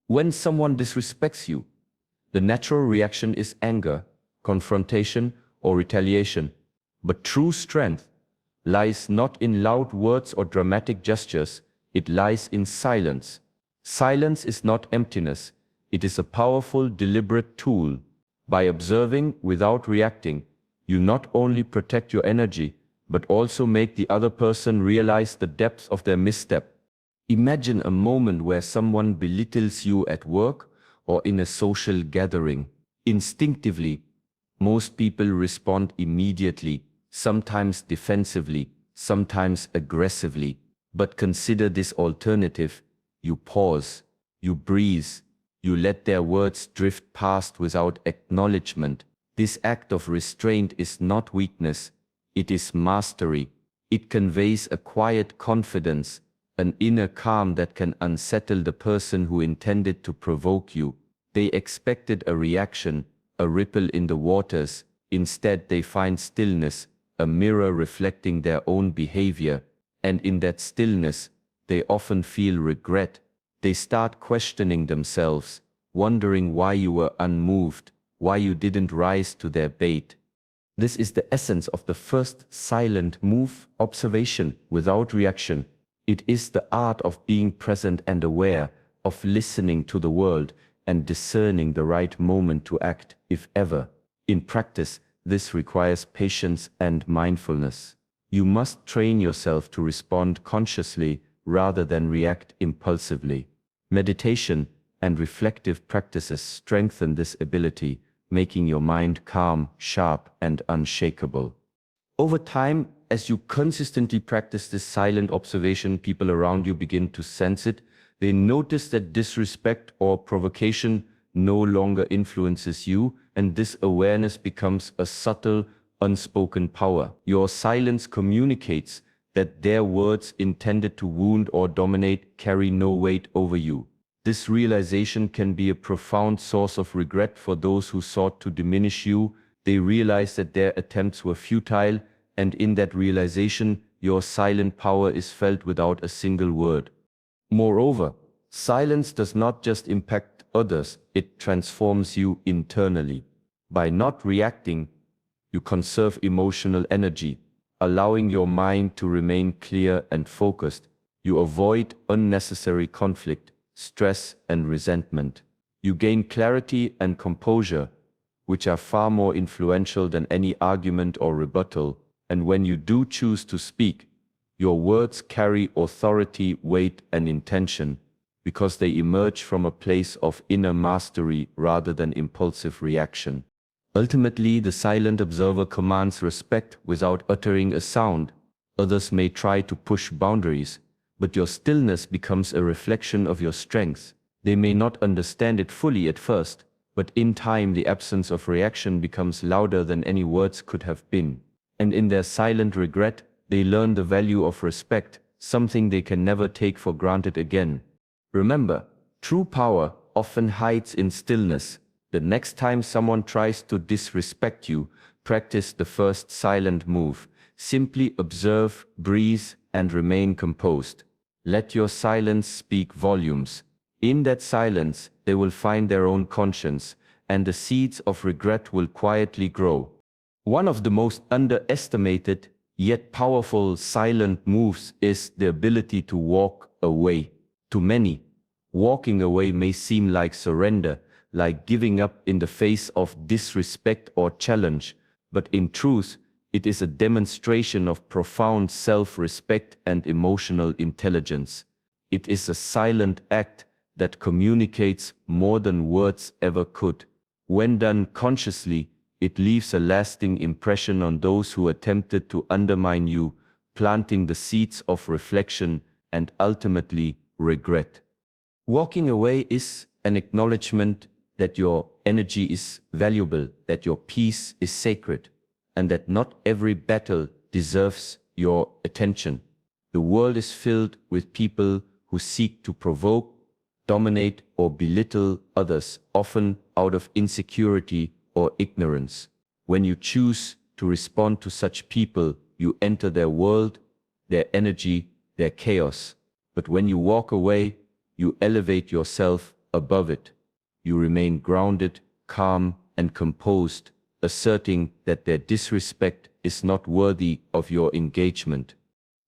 When someone disrespects you, the natural reaction is anger, confrontation, or retaliation. But true strength lies not in loud words or dramatic gestures, it lies in silence. Silence is not emptiness, it is a powerful, deliberate tool. By observing without reacting, you not only protect your energy, but also make the other person realize the depth of their misstep. Imagine a moment where someone belittles you at work or in a social gathering. Instinctively, most people respond immediately, sometimes defensively, sometimes aggressively. But consider this alternative. You pause, you breathe, you let their words drift past without acknowledgement. This act of restraint is not weakness, it is mastery. It conveys a quiet confidence, an inner calm that can unsettle the person who intended to provoke you. They expected a reaction, a ripple in the waters. Instead, they find stillness, a mirror reflecting their own behavior. And in that stillness, they often feel regret. They start questioning themselves, wondering why you were unmoved, why you didn't rise to their bait. This is the essence of the first silent move, observation without reaction. It is the art of being present and aware, of listening to the world and discerning the right moment to act, if ever. In practice, this requires patience and mindfulness. You must train yourself to respond consciously rather than react impulsively. Meditation and reflective practices strengthen this ability, making your mind calm, sharp, and unshakable. Over time, as you consistently practice this silent observation, people around you begin to sense it. They notice that disrespect or provocation no longer influences you, and this awareness becomes a subtle, unspoken power. Your silence communicates that their words intended to wound or dominate carry no weight over you. This realization can be a profound source of regret for those who sought to diminish you. They realize that their attempts were futile, and in that realization, your silent power is felt without a single word. Moreover, silence does not just impact others, it transforms you internally. By not reacting, you conserve emotional energy, allowing your mind to remain clear and focused. You avoid unnecessary conflict, stress, and resentment. You gain clarity and composure, which are far more influential than any argument or rebuttal. And when you do choose to speak, your words carry authority, weight, and intention, because they emerge from a place of inner mastery rather than impulsive reaction. Ultimately, the silent observer commands respect without uttering a sound. Others may try to push boundaries, but your stillness becomes a reflection of your strength. They may not understand it fully at first, but in time the absence of reaction becomes louder than any words could have been. And in their silent regret, they learn the value of respect, something they can never take for granted again. Remember, true power often hides in stillness. The next time someone tries to disrespect you, practice the first silent move. Simply observe, breathe, and remain composed. Let your silence speak volumes. In that silence, they will find their own conscience, and the seeds of regret will quietly grow. One of the most underestimated, yet powerful silent moves is the ability to walk away. To many, walking away may seem like surrender, like giving up in the face of disrespect or challenge, but in truth, it is a demonstration of profound self-respect and emotional intelligence. It is a silent act that communicates more than words ever could. When done consciously, it leaves a lasting impression on those who attempted to undermine you, planting the seeds of reflection and ultimately regret. Walking away is an acknowledgement that your energy is valuable, that your peace is sacred, and that not every battle deserves your attention. The world is filled with people who seek to provoke, dominate, or belittle others, often out of insecurity or ignorance. When you choose to respond to such people, you enter their world, their energy, their chaos. But when you walk away, you elevate yourself, above it. You remain grounded, calm, and composed, asserting that their disrespect is not worthy of your engagement.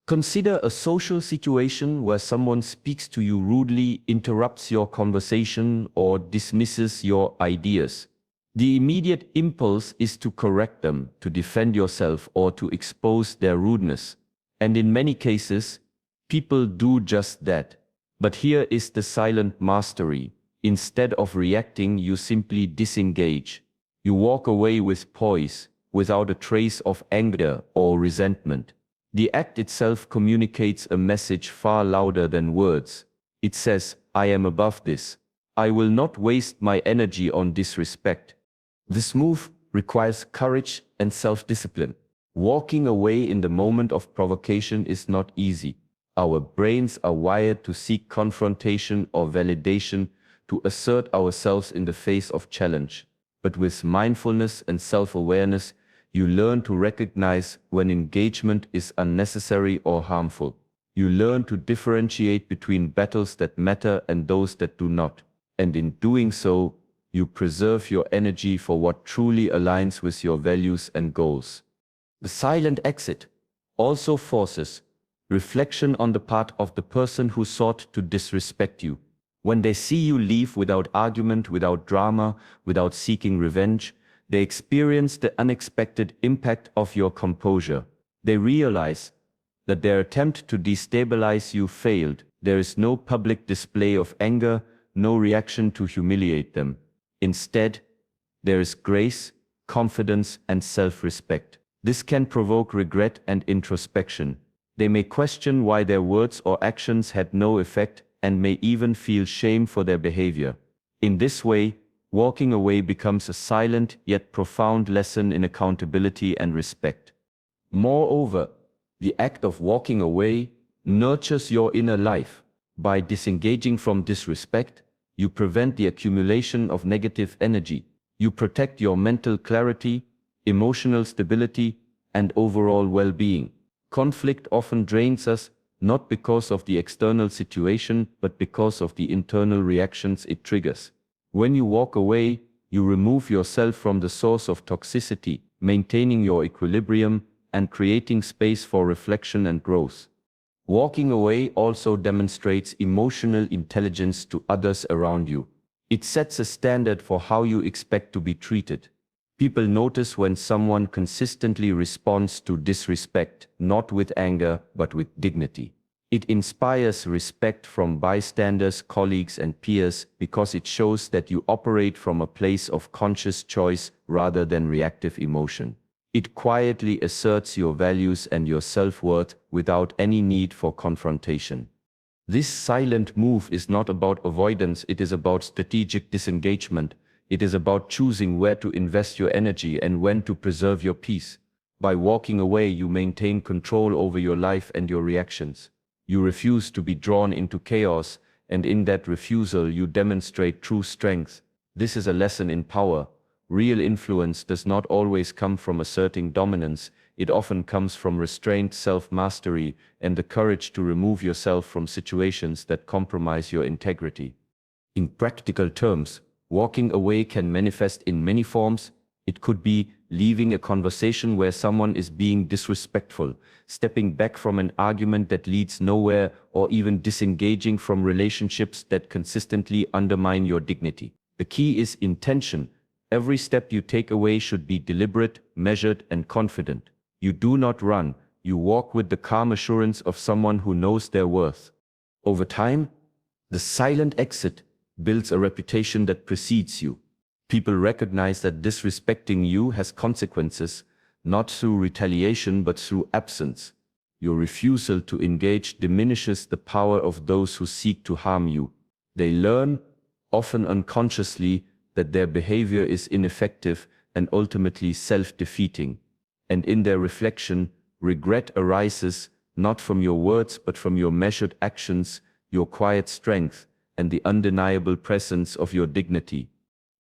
Consider a social situation where someone speaks to you rudely, interrupts your conversation, or dismisses your ideas. The immediate impulse is to correct them, to defend yourself, or to expose their rudeness. And in many cases, people do just that. But here is the silent mastery. Instead of reacting, you simply disengage. You walk away with poise, without a trace of anger or resentment. The act itself communicates a message far louder than words. It says, I am above this. I will not waste my energy on disrespect. This move requires courage and self-discipline. Walking away in the moment of provocation is not easy. Our brains are wired to seek confrontation or validation, to assert ourselves in the face of challenge. But with mindfulness and self-awareness, you learn to recognize when engagement is unnecessary or harmful. You learn to differentiate between battles that matter and those that do not. And in doing so, you preserve your energy for what truly aligns with your values and goals. The silent exit also forces reflection on the part of the person who sought to disrespect you. When they see you leave without argument, without drama, without seeking revenge, they experience the unexpected impact of your composure. They realize that their attempt to destabilize you failed. There is no public display of anger, no reaction to humiliate them. Instead, there is grace, confidence, and self-respect. This can provoke regret and introspection. They may question why their words or actions had no effect and may even feel shame for their behavior. In this way, walking away becomes a silent yet profound lesson in accountability and respect. Moreover, the act of walking away nurtures your inner life. By disengaging from disrespect, you prevent the accumulation of negative energy. You protect your mental clarity, emotional stability, and overall well-being. Conflict often drains us, not because of the external situation, but because of the internal reactions it triggers. When you walk away, you remove yourself from the source of toxicity, maintaining your equilibrium and creating space for reflection and growth. Walking away also demonstrates emotional intelligence to others around you. It sets a standard for how you expect to be treated. People notice when someone consistently responds to disrespect, not with anger, but with dignity. It inspires respect from bystanders, colleagues, and peers because it shows that you operate from a place of conscious choice rather than reactive emotion. It quietly asserts your values and your self-worth without any need for confrontation. This silent move is not about avoidance, it is about strategic disengagement. It is about choosing where to invest your energy and when to preserve your peace. By walking away, you maintain control over your life and your reactions. You refuse to be drawn into chaos, and in that refusal you demonstrate true strength. This is a lesson in power. Real influence does not always come from asserting dominance. It often comes from restrained self-mastery and the courage to remove yourself from situations that compromise your integrity. In practical terms, walking away can manifest in many forms. It could be leaving a conversation where someone is being disrespectful, stepping back from an argument that leads nowhere, or even disengaging from relationships that consistently undermine your dignity. The key is intention. Every step you take away should be deliberate, measured, and confident. You do not run, you walk with the calm assurance of someone who knows their worth. Over time, the silent exit builds a reputation that precedes you. People recognize that disrespecting you has consequences, not through retaliation but through absence. Your refusal to engage diminishes the power of those who seek to harm you. They learn, often unconsciously, that their behavior is ineffective and ultimately self-defeating. And in their reflection, regret arises not from your words but from your measured actions, your quiet strength, and the undeniable presence of your dignity.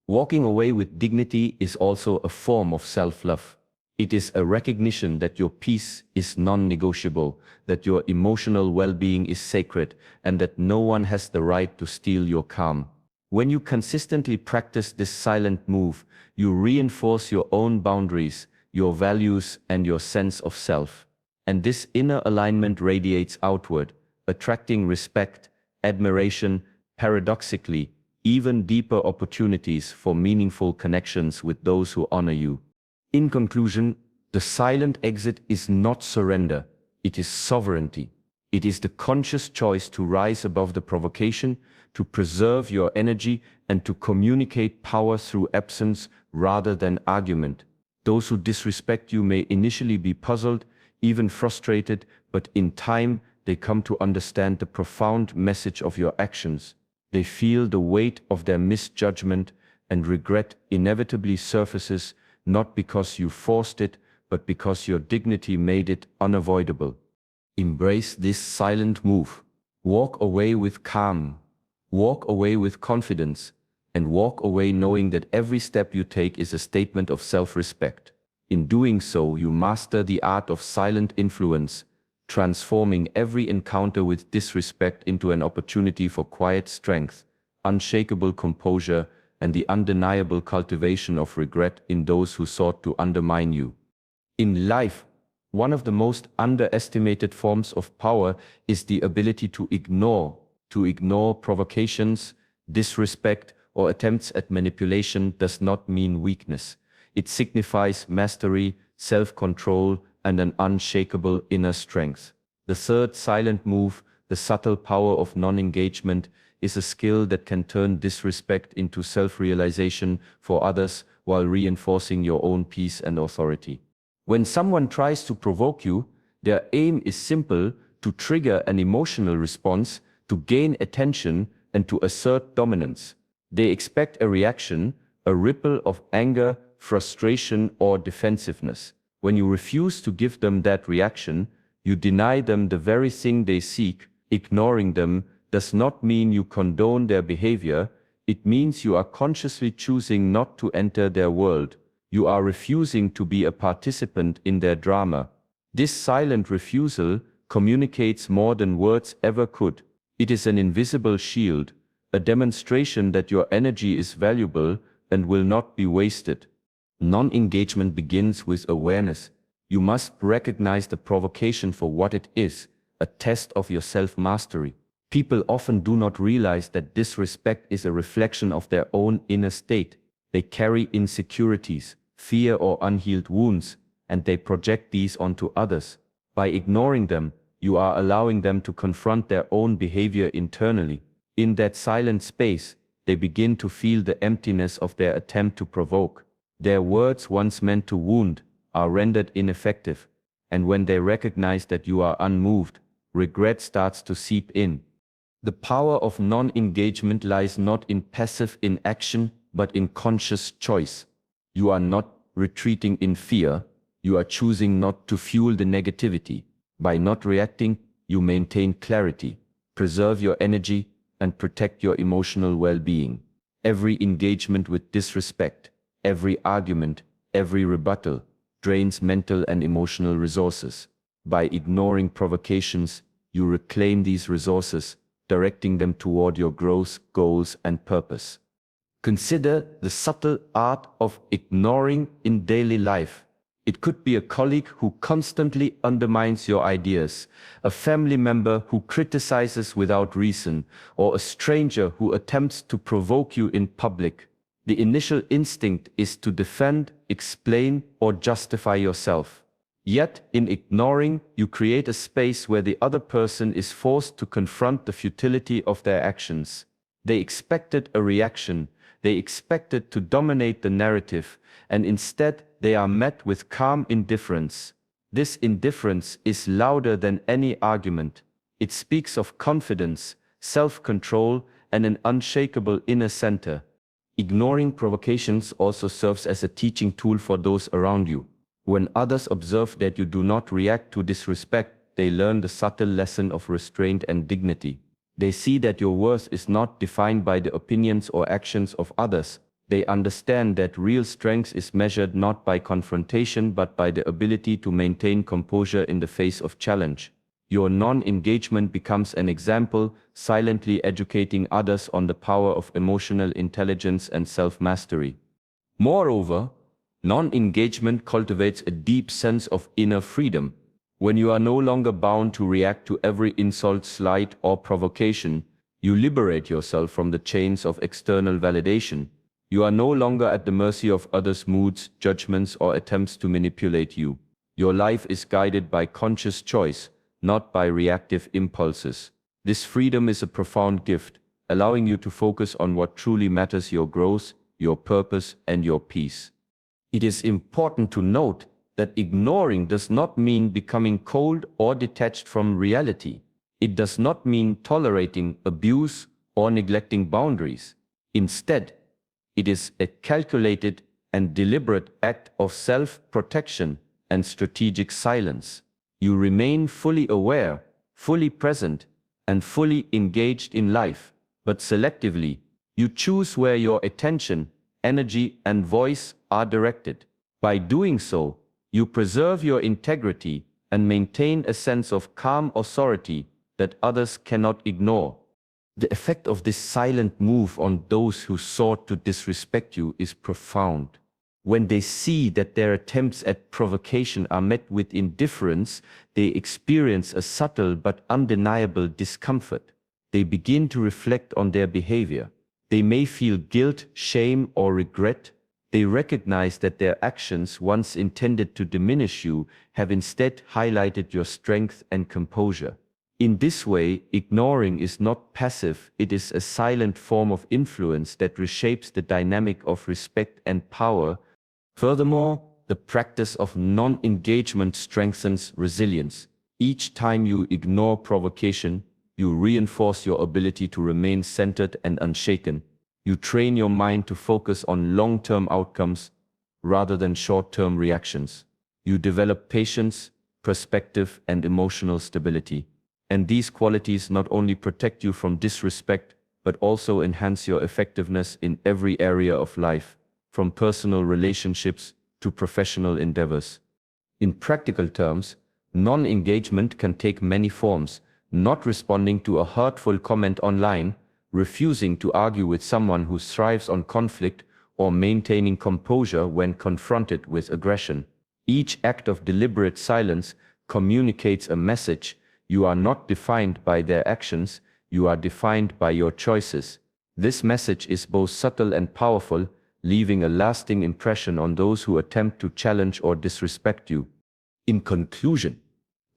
Walking away with dignity is also a form of self-love. It is a recognition that your peace is non-negotiable, that your emotional well-being is sacred, and that no one has the right to steal your calm. When you consistently practice this silent move, you reinforce your own boundaries, your values, and your sense of self. And this inner alignment radiates outward, attracting respect, admiration, paradoxically, even deeper opportunities for meaningful connections with those who honor you. In conclusion, the silent exit is not surrender, it is sovereignty. It is the conscious choice to rise above the provocation, to preserve your energy, and to communicate power through absence rather than argument. Those who disrespect you may initially be puzzled, even frustrated, but in time they come to understand the profound message of your actions. They feel the weight of their misjudgment, and regret inevitably surfaces, not because you forced it, but because your dignity made it unavoidable. Embrace this silent move. Walk away with calm. Walk away with confidence. And walk away knowing that every step you take is a statement of self-respect. In doing so, you master the art of silent influence, transforming every encounter with disrespect into an opportunity for quiet strength, unshakable composure, and the undeniable cultivation of regret in those who sought to undermine you. In life, one of the most underestimated forms of power is the ability to ignore provocations, disrespect, or attempts at manipulation does not mean weakness. It signifies mastery, self-control, and an unshakable inner strength. The third silent move, the subtle power of non-engagement, is a skill that can turn disrespect into self-realization for others while reinforcing your own peace and authority. When someone tries to provoke you, their aim is simple: to trigger an emotional response, to gain attention, and to assert dominance. They expect a reaction, a ripple of anger, frustration, or defensiveness. When you refuse to give them that reaction, you deny them the very thing they seek. Ignoring them does not mean you condone their behavior, it means you are consciously choosing not to enter their world. You are refusing to be a participant in their drama. This silent refusal communicates more than words ever could. It is an invisible shield, a demonstration that your energy is valuable and will not be wasted. Non-engagement begins with awareness. You must recognize the provocation for what it is, a test of your self-mastery. People often do not realize that disrespect is a reflection of their own inner state. They carry insecurities, fear, or unhealed wounds, and they project these onto others. By ignoring them, you are allowing them to confront their own behavior internally. In that silent space, they begin to feel the emptiness of their attempt to provoke. Their words, once meant to wound, are rendered ineffective, and when they recognize that you are unmoved, regret starts to seep in. The power of non-engagement lies not in passive inaction, but in conscious choice. You are not retreating in fear, you are choosing not to fuel the negativity. By not reacting, you maintain clarity, preserve your energy, and protect your emotional well-being. Every engagement with disrespect, every argument, every rebuttal, drains mental and emotional resources. By ignoring provocations, you reclaim these resources, directing them toward your growth, goals, and purpose. Consider the subtle art of ignoring in daily life. It could be a colleague who constantly undermines your ideas, a family member who criticizes without reason, or a stranger who attempts to provoke you in public. The initial instinct is to defend, explain, or justify yourself. Yet, in ignoring, you create a space where the other person is forced to confront the futility of their actions. They expected a reaction, they expected to dominate the narrative, and instead they are met with calm indifference. This indifference is louder than any argument. It speaks of confidence, self-control, and an unshakable inner center. Ignoring provocations also serves as a teaching tool for those around you. When others observe that you do not react to disrespect, they learn the subtle lesson of restraint and dignity. They see that your worth is not defined by the opinions or actions of others. They understand that real strength is measured not by confrontation but by the ability to maintain composure in the face of challenge. Your non-engagement becomes an example, silently educating others on the power of emotional intelligence and self-mastery. Moreover, non-engagement cultivates a deep sense of inner freedom. When you are no longer bound to react to every insult, slight, or provocation, you liberate yourself from the chains of external validation. You are no longer at the mercy of others' moods, judgments, or attempts to manipulate you. Your life is guided by conscious choice, not by reactive impulses. This freedom is a profound gift, allowing you to focus on what truly matters: your growth, your purpose, and your peace. It is important to note that ignoring does not mean becoming cold or detached from reality. It does not mean tolerating abuse or neglecting boundaries. Instead, it is a calculated and deliberate act of self-protection and strategic silence. You remain fully aware, fully present, and fully engaged in life, but selectively. You choose where your attention, energy, and voice are directed. By doing so, you preserve your integrity and maintain a sense of calm authority that others cannot ignore. The effect of this silent move on those who sought to disrespect you is profound. When they see that their attempts at provocation are met with indifference, they experience a subtle but undeniable discomfort. They begin to reflect on their behavior. They may feel guilt, shame, or regret. They recognize that their actions, once intended to diminish you, have instead highlighted your strength and composure. In this way, ignoring is not passive, it is a silent form of influence that reshapes the dynamic of respect and power. Furthermore, the practice of non-engagement strengthens resilience. Each time you ignore provocation, you reinforce your ability to remain centered and unshaken. You train your mind to focus on long-term outcomes rather than short-term reactions. You develop patience, perspective, and emotional stability. And these qualities not only protect you from disrespect, but also enhance your effectiveness in every area of life, from personal relationships to professional endeavors. In practical terms, non-engagement can take many forms: not responding to a hurtful comment online, refusing to argue with someone who thrives on conflict, or maintaining composure when confronted with aggression. Each act of deliberate silence communicates a message: you are not defined by their actions, you are defined by your choices. This message is both subtle and powerful, leaving a lasting impression on those who attempt to challenge or disrespect you. In conclusion,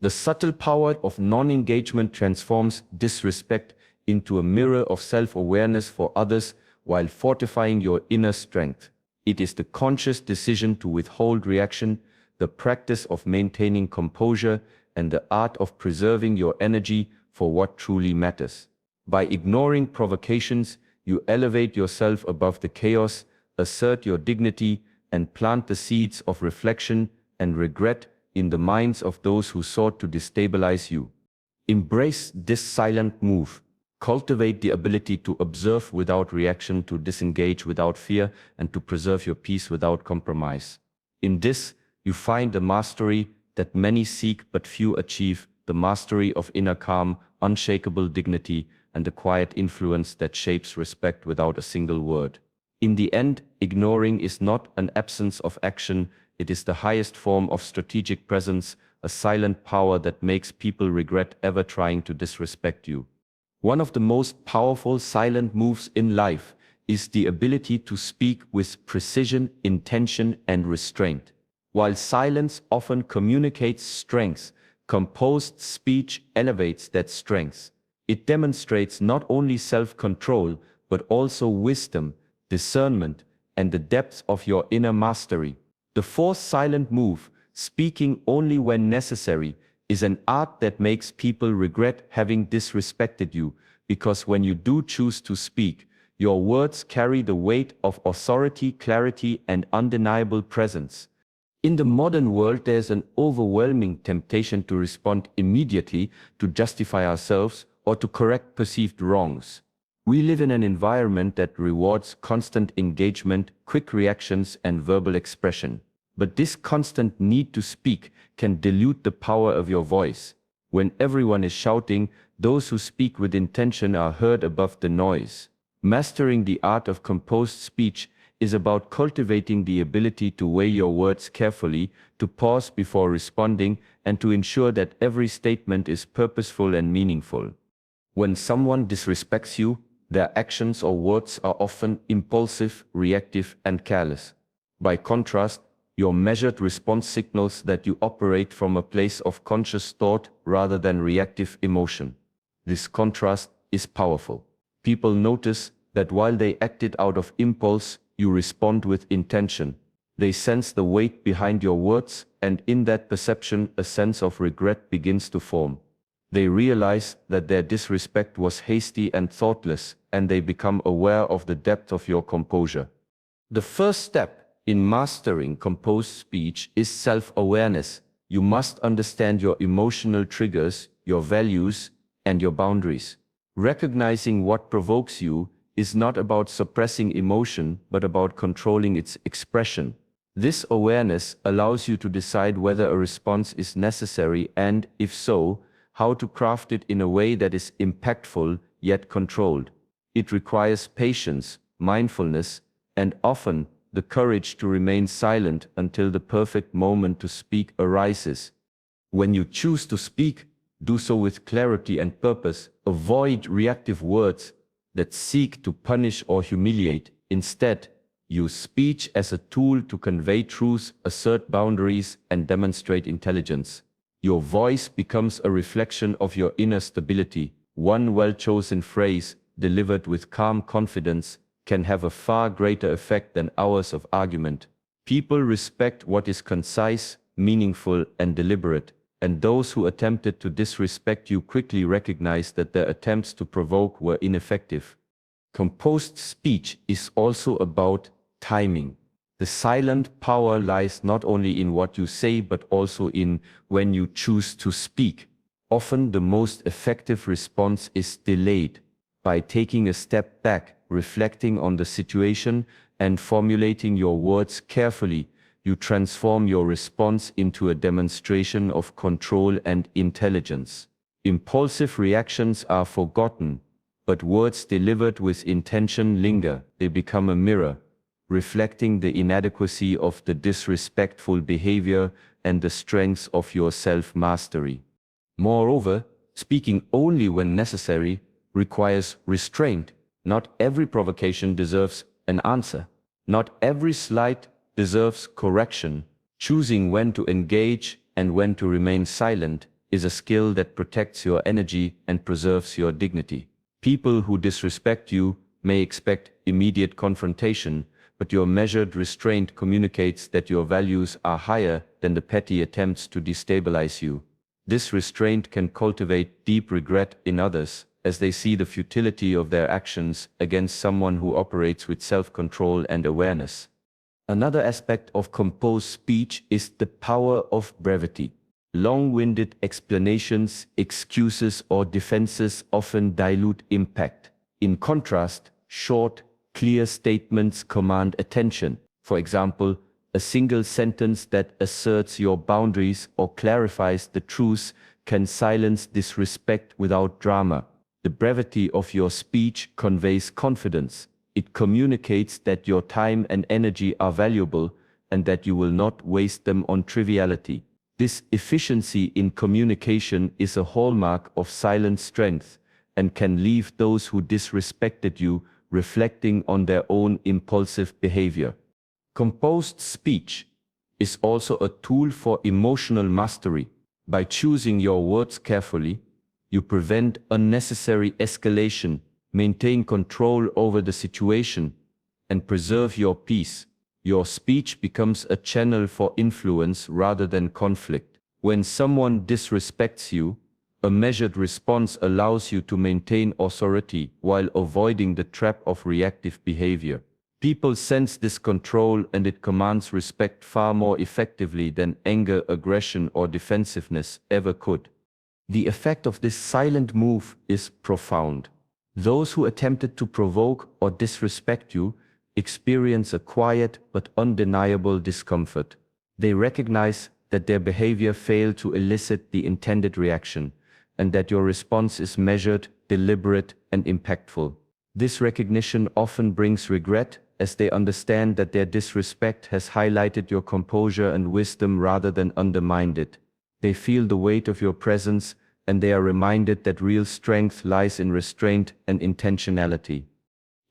the subtle power of non-engagement transforms disrespect into a mirror of self-awareness for others while fortifying your inner strength. It is the conscious decision to withhold reaction, the practice of maintaining composure, and the art of preserving your energy for what truly matters. By ignoring provocations, you elevate yourself above the chaos, assert your dignity, and plant the seeds of reflection and regret in the minds of those who sought to destabilize you. Embrace this silent move. Cultivate the ability to observe without reaction, to disengage without fear, and to preserve your peace without compromise. In this, you find the mastery that many seek but few achieve, the mastery of inner calm, unshakable dignity, and the quiet influence that shapes respect without a single word. In the end, ignoring is not an absence of action, it is the highest form of strategic presence, a silent power that makes people regret ever trying to disrespect you. One of the most powerful silent moves in life is the ability to speak with precision, intention, and restraint. While silence often communicates strength, composed speech elevates that strength. It demonstrates not only self-control, but also wisdom, discernment, and the depth of your inner mastery. The fourth silent move, speaking only when necessary, is an art that makes people regret having disrespected you, because when you do choose to speak, your words carry the weight of authority, clarity, and undeniable presence. In the modern world, there's an overwhelming temptation to respond immediately, to justify ourselves, or to correct perceived wrongs. We live in an environment that rewards constant engagement, quick reactions, and verbal expression. But this constant need to speak can dilute the power of your voice. When everyone is shouting, those who speak with intention are heard above the noise. Mastering the art of composed speech is about cultivating the ability to weigh your words carefully, to pause before responding, and to ensure that every statement is purposeful and meaningful. When someone disrespects you, their actions or words are often impulsive, reactive, and careless. By contrast, your measured response signals that you operate from a place of conscious thought rather than reactive emotion. This contrast is powerful. People notice that while they acted out of impulse, you respond with intention. They sense the weight behind your words, and in that perception, a sense of regret begins to form. They realize that their disrespect was hasty and thoughtless, and they become aware of the depth of your composure. The first step in mastering composed speech is self-awareness. You must understand your emotional triggers, your values, and your boundaries. Recognizing what provokes you is not about suppressing emotion, but about controlling its expression. This awareness allows you to decide whether a response is necessary and, if so, how to craft it in a way that is impactful yet controlled. It requires patience, mindfulness, and often the courage to remain silent until the perfect moment to speak arises. When you choose to speak, do so with clarity and purpose. Avoid reactive words that seek to punish or humiliate. Instead, use speech as a tool to convey truth, assert boundaries, and demonstrate intelligence. Your voice becomes a reflection of your inner stability. One well-chosen phrase, delivered with calm confidence, can have a far greater effect than hours of argument. People respect what is concise, meaningful, and deliberate, and those who attempted to disrespect you quickly recognize that their attempts to provoke were ineffective. Composed speech is also about timing. The silent power lies not only in what you say but also in when you choose to speak. Often the most effective response is delayed. By taking a step back, reflecting on the situation, and formulating your words carefully, you transform your response into a demonstration of control and intelligence. Impulsive reactions are forgotten, but words delivered with intention linger. They become a mirror, reflecting the inadequacy of the disrespectful behavior and the strengths of your self-mastery. Moreover, speaking only when necessary requires restraint. Not every provocation deserves an answer. Not every slight deserves correction. Choosing when to engage and when to remain silent is a skill that protects your energy and preserves your dignity. People who disrespect you may expect immediate confrontation, but your measured restraint communicates that your values are higher than the petty attempts to destabilize you. This restraint can cultivate deep regret in others, as they see the futility of their actions against someone who operates with self-control and awareness. Another aspect of composed speech is the power of brevity. Long-winded explanations, excuses, or defenses often dilute impact. In contrast, short, clear statements command attention. For example, a single sentence that asserts your boundaries or clarifies the truth can silence disrespect without drama. The brevity of your speech conveys confidence. It communicates that your time and energy are valuable and that you will not waste them on triviality. This efficiency in communication is a hallmark of silent strength and can leave those who disrespected you reflecting on their own impulsive behavior. Composed speech is also a tool for emotional mastery. By choosing your words carefully, you prevent unnecessary escalation, maintain control over the situation, and preserve your peace. Your speech becomes a channel for influence rather than conflict. When someone disrespects you, a measured response allows you to maintain authority while avoiding the trap of reactive behavior. People sense this control and it commands respect far more effectively than anger, aggression, or defensiveness ever could. The effect of this silent move is profound. Those who attempted to provoke or disrespect you experience a quiet but undeniable discomfort. They recognize that their behavior failed to elicit the intended reaction, and that your response is measured, deliberate, and impactful. This recognition often brings regret, as they understand that their disrespect has highlighted your composure and wisdom rather than undermined it. They feel the weight of your presence, and they are reminded that real strength lies in restraint and intentionality.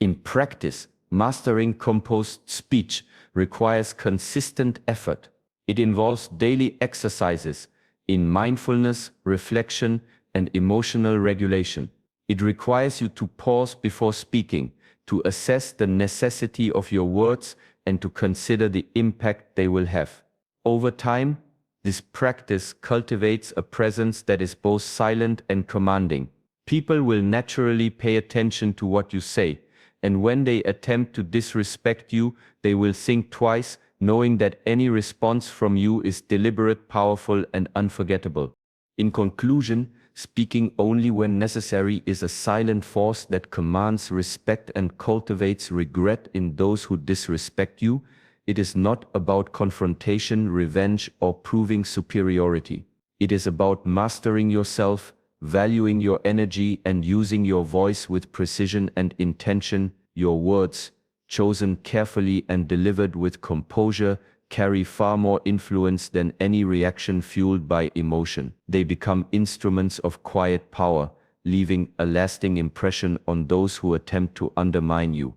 In practice, mastering composed speech requires consistent effort. It involves daily exercises in mindfulness, reflection, and emotional regulation. It requires you to pause before speaking, to assess the necessity of your words, and to consider the impact they will have. Over time, this practice cultivates a presence that is both silent and commanding. People will naturally pay attention to what you say, and when they attempt to disrespect you, they will think twice, knowing that any response from you is deliberate, powerful, and unforgettable. In conclusion, speaking only when necessary is a silent force that commands respect and cultivates regret in those who disrespect you. It is not about confrontation, revenge, or proving superiority. It is about mastering yourself, valuing your energy, and using your voice with precision and intention. Your words, chosen carefully and delivered with composure, carry far more influence than any reaction fueled by emotion. They become instruments of quiet power, leaving a lasting impression on those who attempt to undermine you.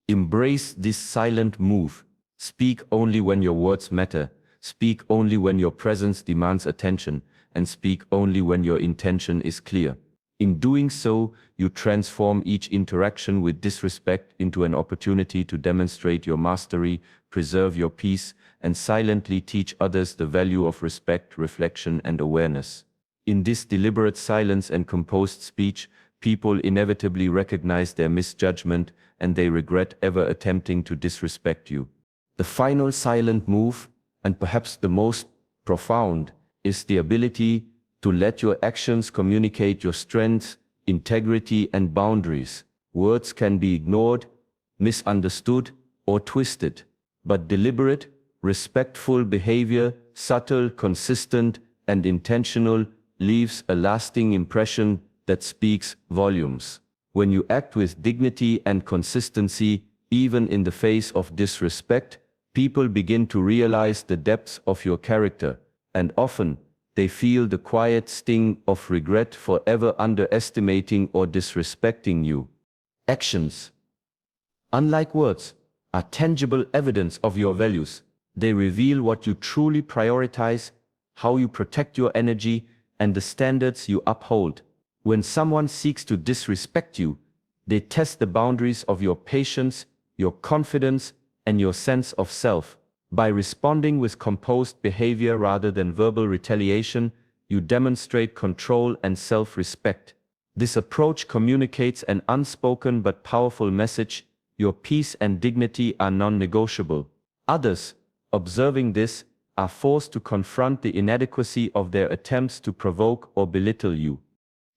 Embrace this silent move. Speak only when your words matter, speak only when your presence demands attention, and speak only when your intention is clear. In doing so, you transform each interaction with disrespect into an opportunity to demonstrate your mastery, preserve your peace, and silently teach others the value of respect, reflection, and awareness. In this deliberate silence and composed speech, people inevitably recognize their misjudgment, and they regret ever attempting to disrespect you. The final silent move, and perhaps the most profound, is the ability to let your actions communicate your strengths, integrity, and boundaries. Words can be ignored, misunderstood, or twisted, but deliberate, respectful behavior, subtle, consistent, and intentional, leaves a lasting impression that speaks volumes. When you act with dignity and consistency, even in the face of disrespect, people begin to realize the depths of your character, and often they feel the quiet sting of regret for ever underestimating or disrespecting you. Actions, unlike words, are tangible evidence of your values. They reveal what you truly prioritize, how you protect your energy, and the standards you uphold. When someone seeks to disrespect you, they test the boundaries of your patience, your confidence, and your sense of self. By responding with composed behavior rather than verbal retaliation, you demonstrate control and self-respect. This approach communicates an unspoken but powerful message: your peace and dignity are non-negotiable. Others, observing this, are forced to confront the inadequacy of their attempts to provoke or belittle you.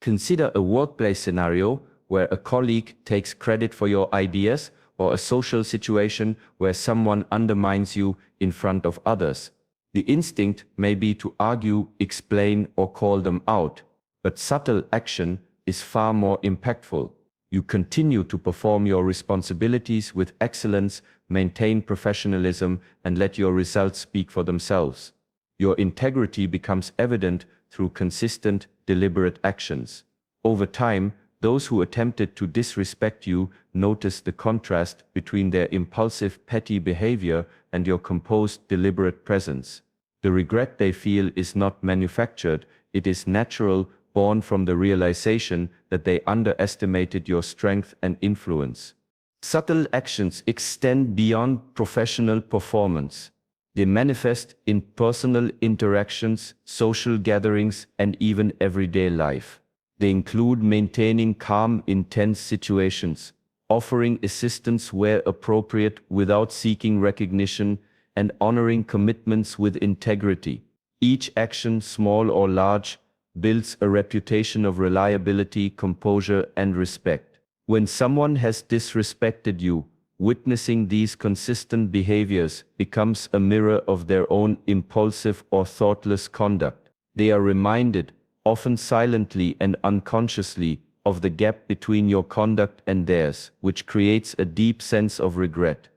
Consider a workplace scenario where a colleague takes credit for your ideas, or a social situation where someone undermines you in front of others. The instinct may be to argue, explain, or call them out, but subtle action is far more impactful. You continue to perform your responsibilities with excellence, maintain professionalism, and let your results speak for themselves. Your integrity becomes evident through consistent, deliberate actions. Over time, those who attempted to disrespect you notice the contrast between their impulsive, petty behavior and your composed, deliberate presence. The regret they feel is not manufactured, it is natural, born from the realization that they underestimated your strength and influence. Subtle actions extend beyond professional performance. They manifest in personal interactions, social gatherings, and even everyday life. They include maintaining calm in tense situations, offering assistance where appropriate without seeking recognition, and honoring commitments with integrity. Each action, small or large, builds a reputation of reliability, composure, and respect. When someone has disrespected you, witnessing these consistent behaviors becomes a mirror of their own impulsive or thoughtless conduct. They are reminded, often silently and unconsciously, of the gap between your conduct and theirs, which creates a deep sense of regret.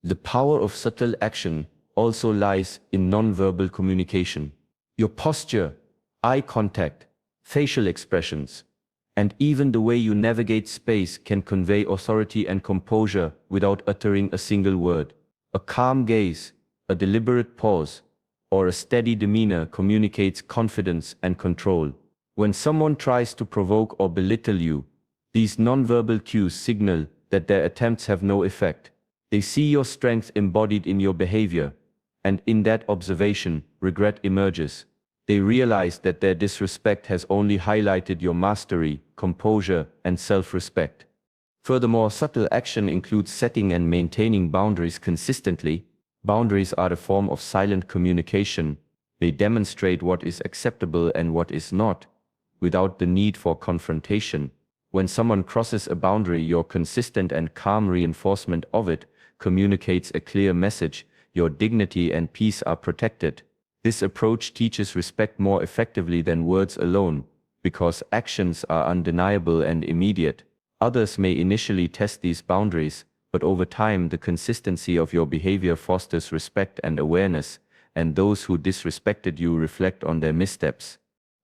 The power of subtle action also lies in nonverbal communication. Your posture, eye contact, facial expressions, and even the way you navigate space can convey authority and composure without uttering a single word. A calm gaze, a deliberate pause, or a steady demeanor communicates confidence and control. When someone tries to provoke or belittle you, these nonverbal cues signal that their attempts have no effect. They see your strength embodied in your behavior, and in that observation, regret emerges. They realize that their disrespect has only highlighted your mastery, composure, and self-respect. Furthermore, subtle action includes setting and maintaining boundaries consistently. Boundaries are a form of silent communication. They demonstrate what is acceptable and what is not, without the need for confrontation. When someone crosses a boundary, your consistent and calm reinforcement of it communicates a clear message: your dignity and peace are protected. This approach teaches respect more effectively than words alone, because actions are undeniable and immediate. Others may initially test these boundaries, but over time the consistency of your behavior fosters respect and awareness, and those who disrespected you reflect on their missteps.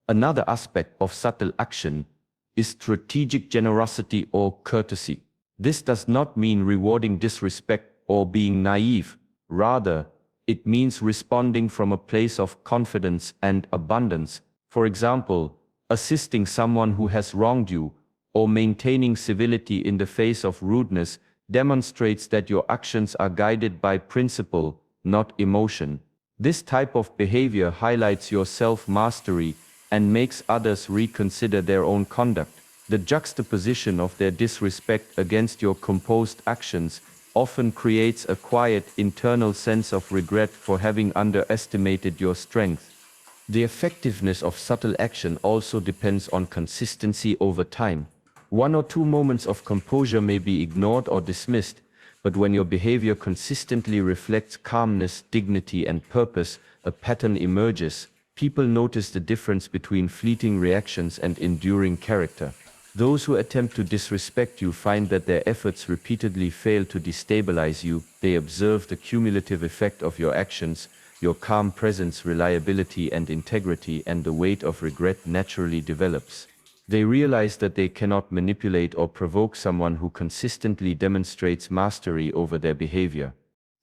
Another aspect of subtle action is strategic generosity or courtesy. This does not mean rewarding disrespect or being naive. Rather, it means responding from a place of confidence and abundance. For example, assisting someone who has wronged you, or maintaining civility in the face of rudeness, demonstrates that your actions are guided by principle, not emotion. This type of behavior highlights your self-mastery and makes others reconsider their own conduct. The juxtaposition of their disrespect against your composed actions often creates a quiet internal sense of regret for having underestimated your strength. The effectiveness of subtle action also depends on consistency over time. One or two moments of composure may be ignored or dismissed, but when your behavior consistently reflects calmness, dignity, and purpose, a pattern emerges. People notice the difference between fleeting reactions and enduring character. Those who attempt to disrespect you find that their efforts repeatedly fail to destabilize you. They observe the cumulative effect of your actions, your calm presence, reliability, and integrity, and the weight of regret naturally develops. They realize that they cannot manipulate or provoke someone who consistently demonstrates mastery over their behavior.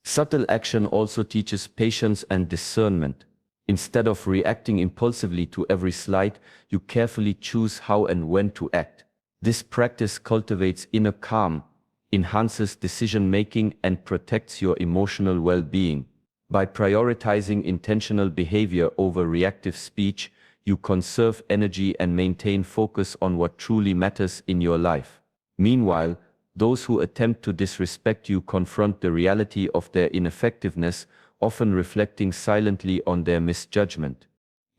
Subtle action also teaches patience and discernment. Instead of reacting impulsively to every slight, you carefully choose how and when to act. This practice cultivates inner calm, enhances decision-making, and protects your emotional well-being. By prioritizing intentional behavior over reactive speech, you conserve energy and maintain focus on what truly matters in your life. Meanwhile, those who attempt to disrespect you confront the reality of their ineffectiveness, often reflecting silently on their misjudgment.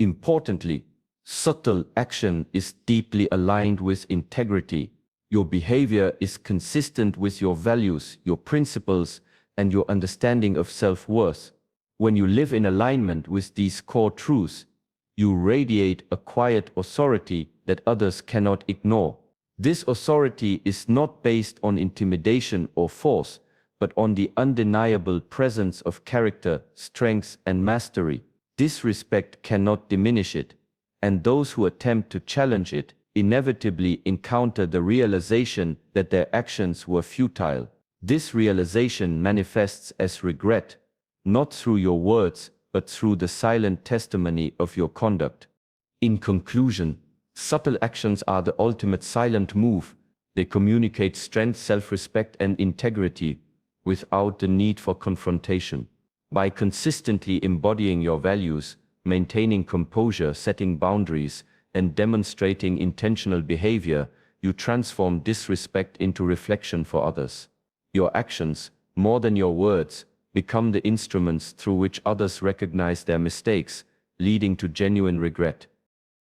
Importantly, subtle action is deeply aligned with integrity. Your behavior is consistent with your values, your principles, and your understanding of self-worth. When you live in alignment with these core truths, you radiate a quiet authority that others cannot ignore. This authority is not based on intimidation or force, but on the undeniable presence of character, strength, and mastery. Disrespect cannot diminish it, and those who attempt to challenge it inevitably encounter the realization that their actions were futile. This realization manifests as regret, not through your words, but through the silent testimony of your conduct. In conclusion, subtle actions are the ultimate silent move. They communicate strength, self-respect, and integrity without the need for confrontation. By consistently embodying your values, maintaining composure, setting boundaries, and demonstrating intentional behavior, you transform disrespect into reflection for others. Your actions, more than your words, become the instruments through which others recognize their mistakes, leading to genuine regret.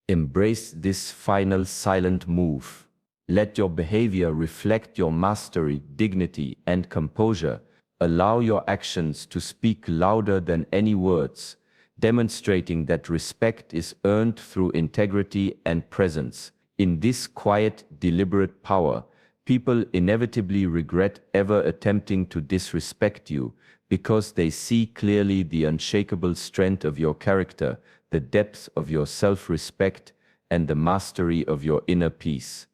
Embrace this final silent move. Let your behavior reflect your mastery, dignity, and composure. Allow your actions to speak louder than any words, demonstrating that respect is earned through integrity and presence. In this quiet, deliberate power, people inevitably regret ever attempting to disrespect you, because they see clearly the unshakable strength of your character, the depth of your self-respect, and the mastery of your inner peace.